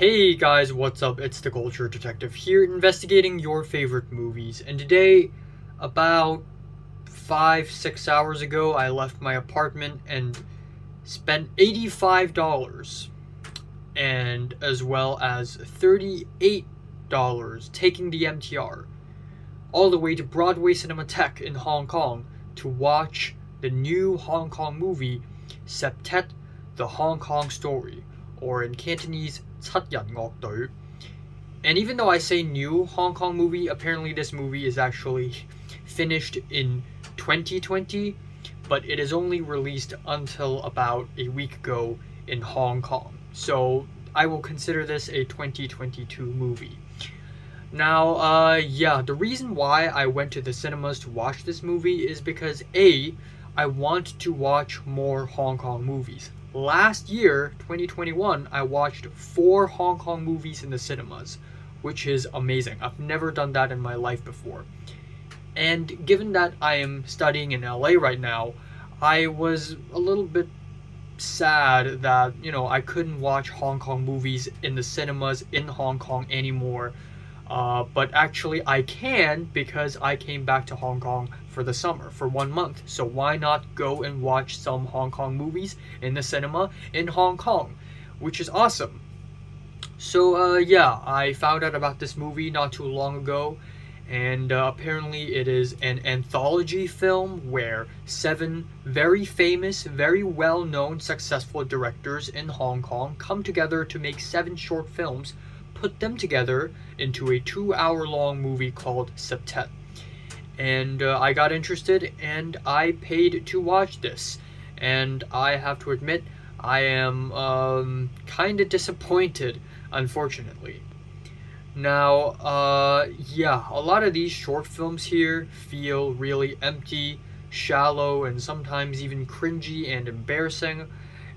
Hey guys, what's up? It's the Culture Detective here, investigating your favorite movies. And today, about 6 hours ago, I left my apartment and spent $85 and as well as $38 taking the MTR all the way to Broadway Cinematheque in Hong Kong to watch the new Hong Kong movie Septet, the Hong Kong Story, or in Cantonese, 七人樂隊. And even though I say new Hong Kong movie, apparently this movie is actually finished in 2020, but it is only released until about a week ago in Hong Kong. So I will consider this a 2022 movie. Now, the reason why I went to the cinemas to watch this movie is because A, I want to watch more Hong Kong movies. Last year, 2021, I watched 4 Hong Kong movies in the cinemas, which is amazing. I've never done that in my life before. And given that I am studying in LA right now, I was a little bit sad that, I couldn't watch Hong Kong movies in the cinemas in Hong Kong anymore. But actually, I can because I came back to Hong Kong for the summer for 1 month. So why not go and watch some Hong Kong movies in the cinema in Hong Kong, which is awesome. So I found out about this movie not too long ago, and apparently it is an anthology film where 7 very famous, very well-known, successful directors in Hong Kong come together to make 7 short films, put them together into a 2-hour-long movie called Septet. And I got interested and I paid to watch this. And I have to admit, I am kind of disappointed, unfortunately. Now, a lot of these short films here feel really empty, shallow, and sometimes even cringy and embarrassing.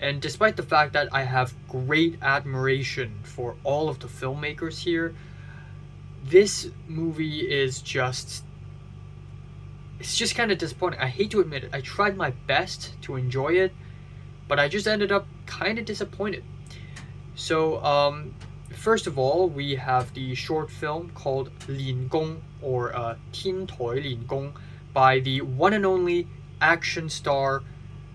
And despite the fact that I have great admiration for all of the filmmakers here, this movie is just kind of disappointing. I hate to admit it. I tried my best to enjoy it, but I just ended up kind of disappointed. So, first of all, we have the short film called Lingguang, or 天台練功, by the one and only action star,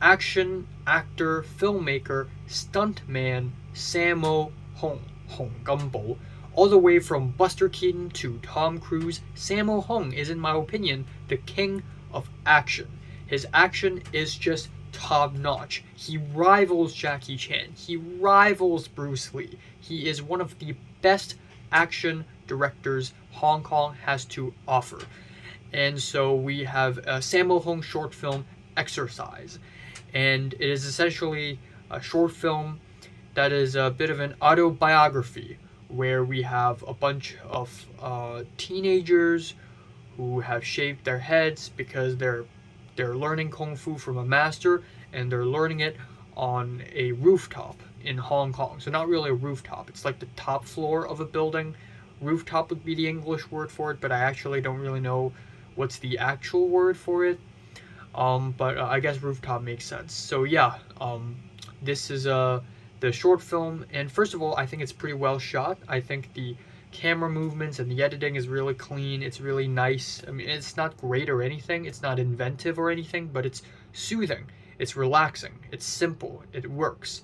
action actor, filmmaker, stuntman Sammo Hung, Hong Gumbo. All the way from Buster Keaton to Tom Cruise, Sammo Hung is, in my opinion, the king of action. His action is just top-notch. He rivals Jackie Chan. He rivals Bruce Lee. He is one of the best action directors Hong Kong has to offer. And so we have a Sammo Hung short film, Exercise. And it is essentially a short film that is a bit of an autobiography where we have a bunch of teenagers who have shaved their heads because they're learning kung fu from a master, and they're learning it on a rooftop in Hong Kong. So not really a rooftop, it's like the top floor of a building. Rooftop would be the English word for it, but I actually don't really know what's the actual word for it. But I guess rooftop makes sense. So this is the short film, and first of all, I think it's pretty well shot. I think the camera movements and the editing is really clean. It's really nice. I mean, it's not great or anything. It's not inventive or anything, but it's soothing. It's relaxing. It's simple. It works.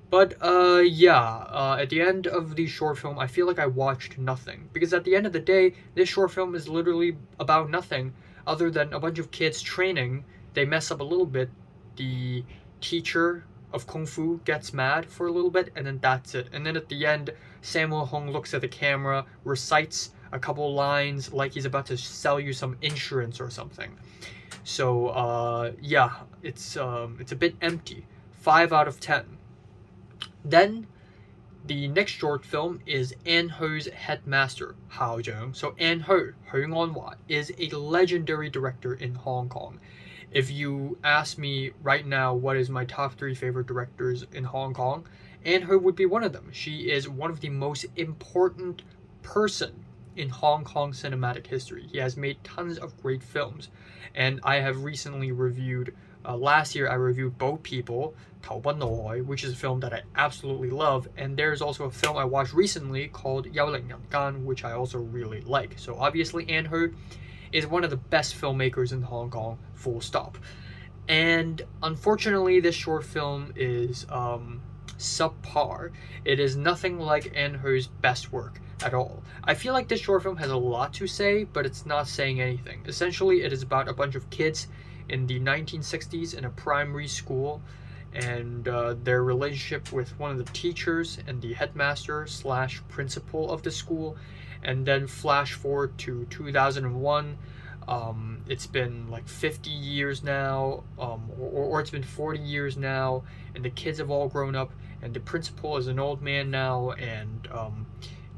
But at the end of the short film, I feel like I watched nothing, because at the end of the day, this short film is literally about nothing other than a bunch of kids training. They mess up a little bit. The teacher of Kung Fu gets mad for a little bit, and then that's it. And then at the end, Sammo Hung looks at the camera, recites a couple lines like he's about to sell you some insurance or something. So, it's a bit empty. 5 out of 10. Then, the next short film is An Ho's Headmaster, Hao Zhang. So An Ho, Hu Anhua, is a legendary director in Hong Kong. If you ask me right now what is my top 3 favorite directors in Hong Kong, An Ho would be one of them. She is one of the most important person in Hong Kong cinematic history. He has made tons of great films, and I have recently reviewed Last year I reviewed Boat People, 逃奔挪海, which is a film that I absolutely love, and there's also a film I watched recently called 幽靈人間, which I also really like. So obviously Anne Hu is one of the best filmmakers in Hong Kong, full stop. And unfortunately, this short film is subpar. It is nothing like Anne Hu's best work at all. I feel like this short film has a lot to say, but it's not saying anything. Essentially, it is about a bunch of kids in the 1960s in a primary school, and their relationship with one of the teachers and the headmaster slash principal of the school. And then flash forward to 2001. It's been like 50 years now, or it's been 40 years now, and the kids have all grown up, and the principal is an old man now, and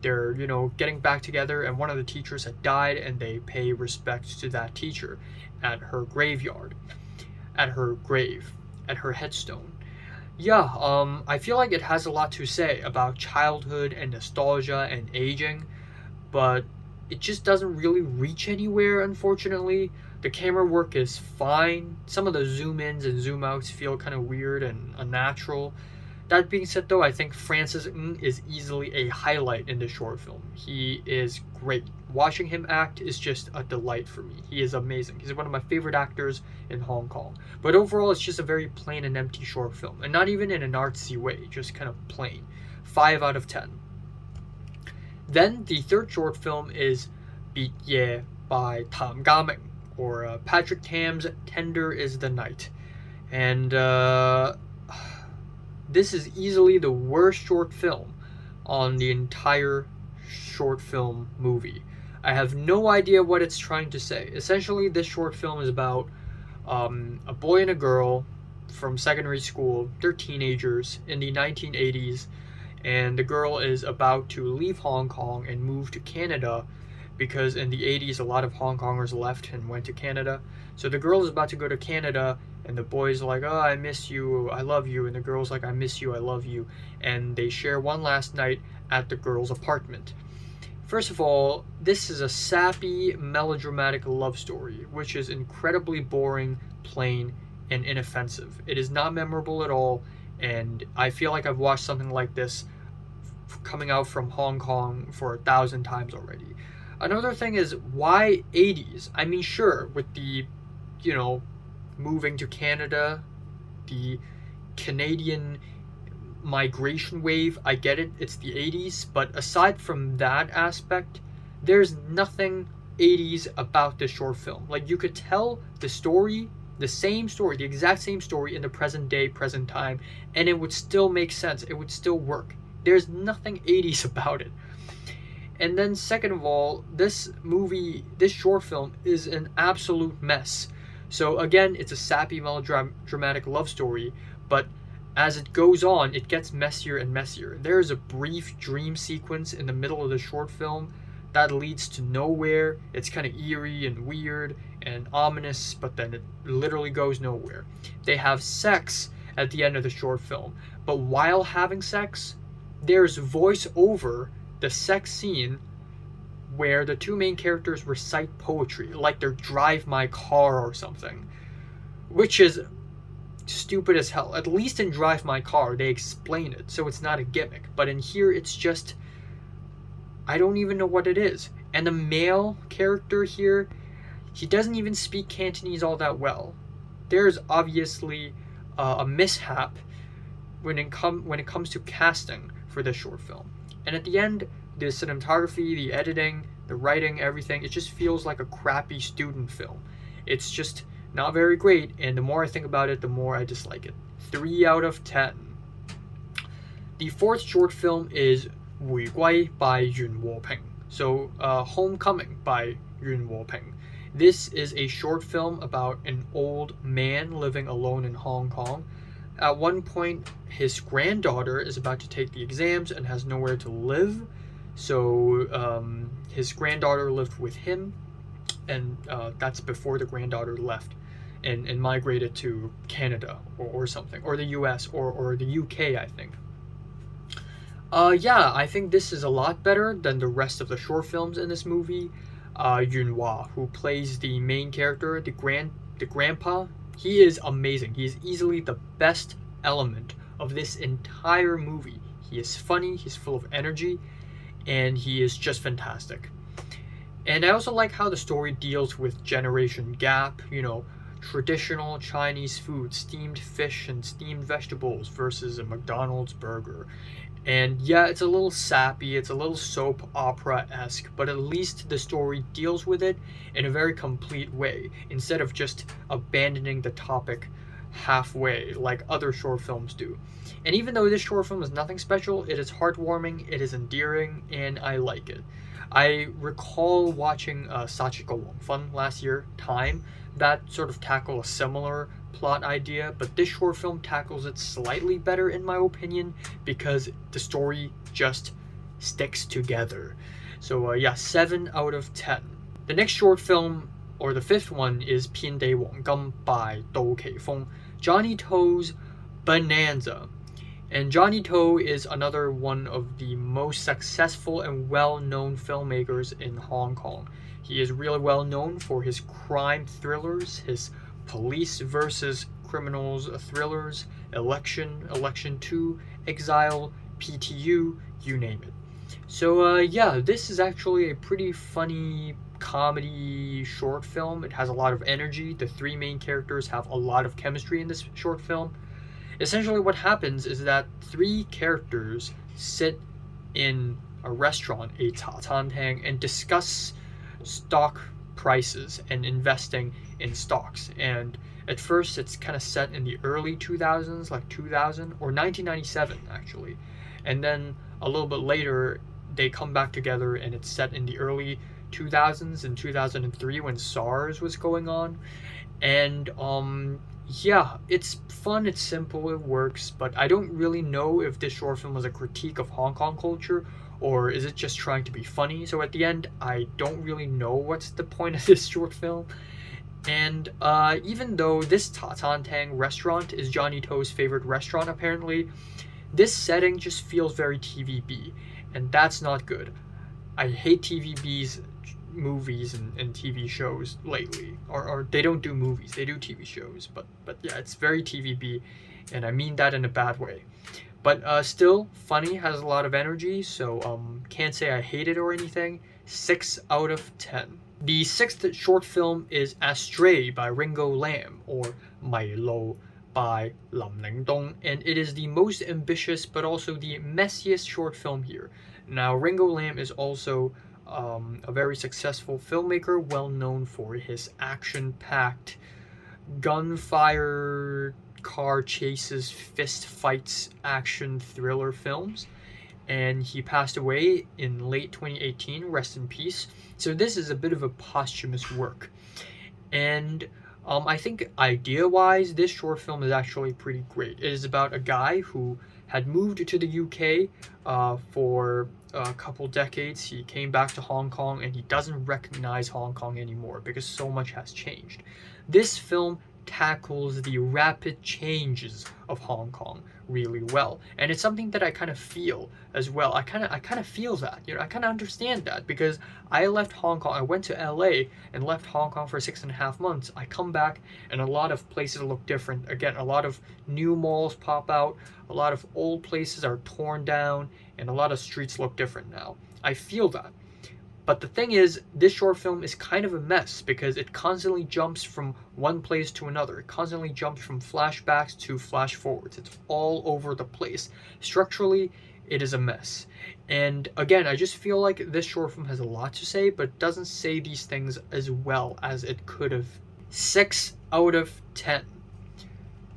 they're, you know, getting back together, and one of the teachers had died, and they pay respect to that teacher at her graveyard, at her grave, at her headstone. Yeah, I feel like it has a lot to say about childhood and nostalgia and aging, but it just doesn't really reach anywhere, unfortunately. The camera work is fine. Some of the zoom ins and zoom outs feel kind of weird and unnatural. That being said, though, I think Francis Ng is easily a highlight in the short film. He is great. Watching him act is just a delight for me. He is amazing. He's one of my favorite actors in Hong Kong. But overall, it's just a very plain and empty short film. And not even in an artsy way, just kind of plain. 5 out of 10. Then the third short film is 別夜 by Tam Gaming, or Patrick Tam's Tender is the Night. And this is easily the worst short film on the entire short film movie. I have no idea what it's trying to say. Essentially, this short film is about a boy and a girl from secondary school. They're teenagers in the 1980s, and the girl is about to leave Hong Kong and move to Canada, because in the 80s a lot of Hong Kongers left and went to Canada. So the girl is about to go to Canada, and the boy's like, oh, I miss you, I love you, and the girl's like, I miss you, I love you, and they share one last night at the girl's apartment. First of all, this is a sappy, melodramatic love story, which is incredibly boring, plain, and inoffensive. It is not memorable at all, and I feel like I've watched something like this coming out from Hong Kong for 1,000 times already. Another thing is, why 80s? I mean, sure, with the, you know, moving to Canada, the Canadian migration wave, I get it, it's the 80s, but aside from that aspect, there's nothing 80s about this short film. Like, you could tell the story, the same story, the exact same story in the present day, present time, and it would still make sense, it would still work. There's nothing 80s about it. And then second of all, this short film is an absolute mess. So again, it's a sappy melodramatic love story, but as it goes on, it gets messier and messier. There is a brief dream sequence in the middle of the short film that leads to nowhere. It's kind of eerie and weird and ominous, but then it literally goes nowhere. They have sex at the end of the short film, but while having sex, there's voice over the sex scene where the two main characters recite poetry, like they're Drive My Car or something, which is stupid as hell. At least in Drive My Car, they explain it, so it's not a gimmick. But in here, it's just, I don't even know what it is. And the male character here, he doesn't even speak Cantonese all that well. There's obviously a mishap when it comes to casting for this short film. And at the end, the cinematography, the editing, the writing, everything, it just feels like a crappy student film. It's just not very great, and the more I think about it, the more I dislike it. 3 out of 10. The fourth short film is 回歸 by Yun Wo-ping. So, Homecoming by Yun Wo-ping. This is a short film about an old man living alone in Hong Kong. At one point, his granddaughter is about to take the exams and has nowhere to live. So his granddaughter lived with him, and that's before the granddaughter left and migrated to Canada or something, or the US or the UK, I think. Yeah, I think this is a lot better than the rest of the short films in this movie. Yun Hua, who plays the main character, the grandpa, He is amazing. He is easily the best element of this entire movie. He is funny, he's full of energy, and he is just fantastic. And I also like how the story deals with generation gap, traditional Chinese food, steamed fish and steamed vegetables versus a McDonald's burger. And yeah, it's a little sappy, it's a little soap opera-esque, but at least the story deals with it in a very complete way, instead of just abandoning the topic halfway like other short films do. And even though this short film is nothing special, it is heartwarming, it is endearing, and I like it. I recall watching Sachiko Wangfun last year, Time, that sort of tackle a similar plot idea, but this short film tackles it slightly better in my opinion because the story just sticks together. So yeah, 7 out of 10. The next short film, or the fifth one, is 偏地黃金 by Do Keifeng, Johnny To's Bonanza. And Johnny To is another one of the most successful and well-known filmmakers in Hong Kong. He is really well known for his crime thrillers, his police versus criminals thrillers, Election 2, Exile, PTU, you name it. So yeah, this is actually a pretty funny comedy short film. It has a lot of energy. The three main characters have a lot of chemistry in this short film. Essentially what happens is that three characters sit in a restaurant, a tang, and discuss stock prices and investing in stocks. And at first it's kind of set in the early 2000s, like 2000 or 1997 actually. And then a little bit later they come back together and it's set in the early 2000s, in 2003 when SARS was going on. And yeah, it's fun, it's simple, it works, but I don't really know if this short film was a critique of Hong Kong culture or is it just trying to be funny. So at the end, I don't really know what's the point of this short film. And even though this Tang restaurant is Johnny To's favorite restaurant apparently, this setting just feels very TVB, and that's not good. I hate TVB's movies and TV shows lately, or they don't do movies, they do TV shows, but yeah, it's very TVB, and I mean that in a bad way. But still funny, has a lot of energy, so can't say I hate it or anything. 6 out of 10. The sixth short film is Astray by Ringo Lam, or Mai Lo by Lam Lingdong, and it is the most ambitious but also the messiest short film here. Now Ringo Lam is also a very successful filmmaker, well known for his action-packed gunfire, car chases, fist fights, action thriller films. And he passed away in late 2018, rest in peace. So this is a bit of a posthumous work. And I think idea-wise, this short film is actually pretty great. It is about a guy who had moved to the UK for a couple decades. He came back to Hong Kong and he doesn't recognize Hong Kong anymore because so much has changed. This film tackles the rapid changes of Hong Kong really well, and it's something that I kind of feel as well. I kind of feel that, I kind of understand that because I left Hong Kong. I went to LA and left Hong Kong for 6.5 months. I come back and a lot of places look different. Again, a lot of new malls pop out, a lot of old places are torn down, and a lot of streets look different now. I feel that. But the thing is, this short film is kind of a mess because it constantly jumps from one place to another. It constantly jumps from flashbacks to flash forwards. It's all over the place. Structurally, it is a mess. And again, I just feel like this short film has a lot to say, but doesn't say these things as well as it could have. 6 out of 10.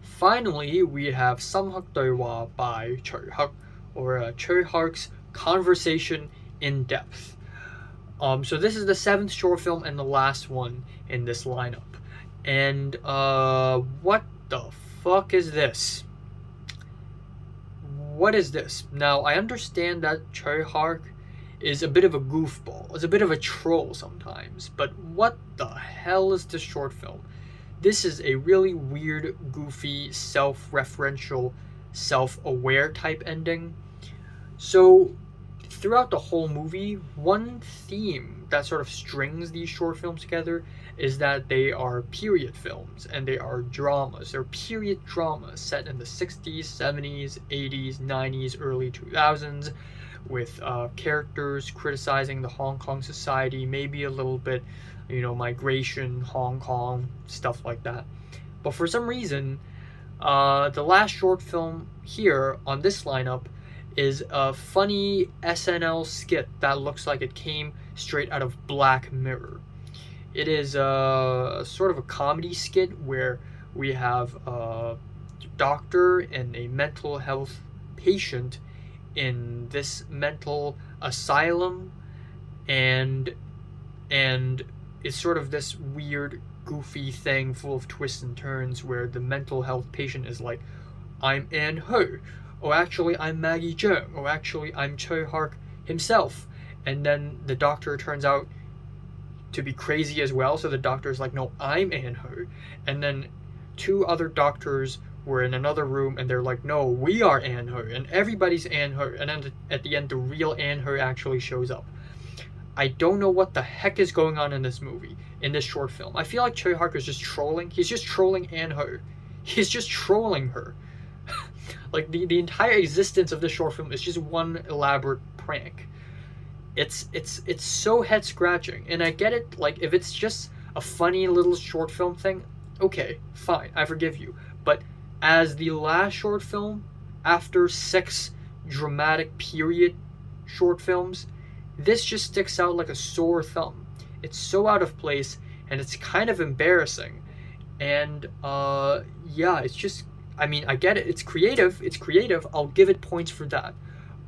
Finally, we have 深刻對話 by Choi Huk, or Choi Huk's Conversation in Depth. So this is the 7th short film and the last one in this lineup. And what the fuck is this? What is this? Now, I understand that Choi Huk is a bit of a goofball, is a bit of a troll sometimes, but what the hell is this short film? This is a really weird, goofy, self-referential, self-aware type ending. So throughout the whole movie, one theme that sort of strings these short films together is that they are period films and they are dramas. They're period dramas set in the 60s, 70s, 80s, 90s, early 2000s, with characters criticizing the Hong Kong society, maybe a little bit, migration, Hong Kong, stuff like that. But for some reason, the last short film here on this lineup is a funny SNL skit that looks like it came straight out of Black Mirror. It is a sort of a comedy skit where we have a doctor and a mental health patient in this mental asylum, and it's sort of this weird goofy thing full of twists and turns where the mental health patient is like, I'm Anne Ho, or actually I'm Maggie Cheung, or actually I'm Choi Hark himself. And then the doctor turns out to be crazy as well, so the doctor is like, no, I'm Anne Ho. And then two other doctors were in another room and they're like, no, we are Anne Ho, and everybody's Anne Ho. And then at the end, the real Anne Ho actually shows up. I don't know what the heck is going on in this movie, in this short film. I feel like Choi Hark is just trolling. He's just trolling Anne Ho. He's just trolling her. Like, the entire existence of this short film is just one elaborate prank. It's so head scratching, and I get it. Like, if it's just a funny little short film thing, okay, fine, I forgive you. But as the last short film after 6 dramatic period short films, this just sticks out like a sore thumb. It's so out of place, and it's kind of embarrassing. And yeah, it's just, I mean, I get it. It's creative. I'll give it points for that.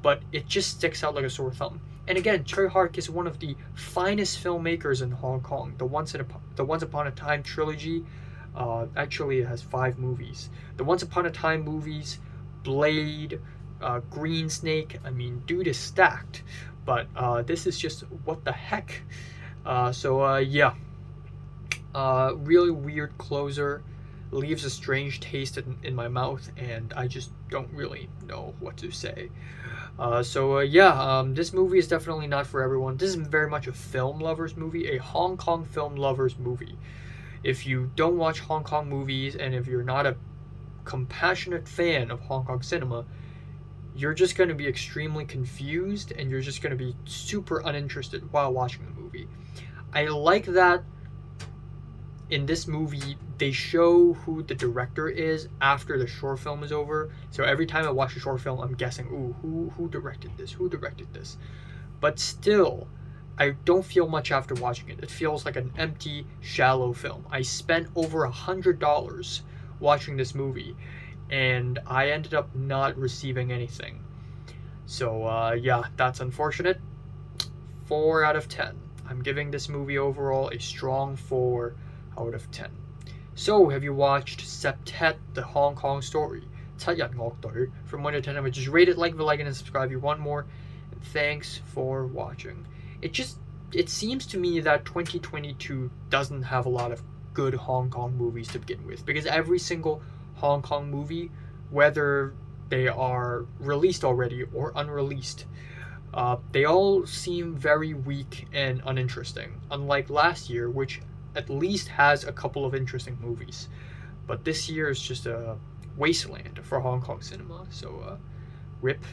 But it just sticks out like a sore thumb. And again, Choi Hark is one of the finest filmmakers in Hong Kong. The Once Upon a Time trilogy, actually it has 5 movies. The Once Upon a Time movies, Blade, Green Snake. I mean, dude is stacked. But this is just, what the heck? Yeah. Really weird closer. Leaves a strange taste in my mouth, and I just don't really know what to say. This movie is definitely not for everyone. This is very much a film lovers movie, a Hong Kong film lovers movie. If you don't watch Hong Kong movies, and if you're not a compassionate fan of Hong Kong cinema, you're just going to be extremely confused, and you're just going to be super uninterested while watching the movie. I like that in this movie, they show who the director is after the short film is over. So every time I watch a short film, I'm guessing, ooh, who directed this? Who directed this? But still, I don't feel much after watching it. It feels like an empty, shallow film. I spent over $100 watching this movie, and I ended up not receiving anything. So yeah, that's unfortunate. 4 out of 10. I'm giving this movie overall a strong 4 out of 10. So, have you watched Septet, the Hong Kong story? 七人樂隊 from 1 to 10, which is rate it, like, and subscribe if you want more. And thanks for watching. It seems to me that 2022 doesn't have a lot of good Hong Kong movies to begin with, because every single Hong Kong movie, whether they are released already or unreleased, they all seem very weak and uninteresting, unlike last year, which at least has a couple of interesting movies. But this year is just a wasteland for Hong Kong cinema, so RIP.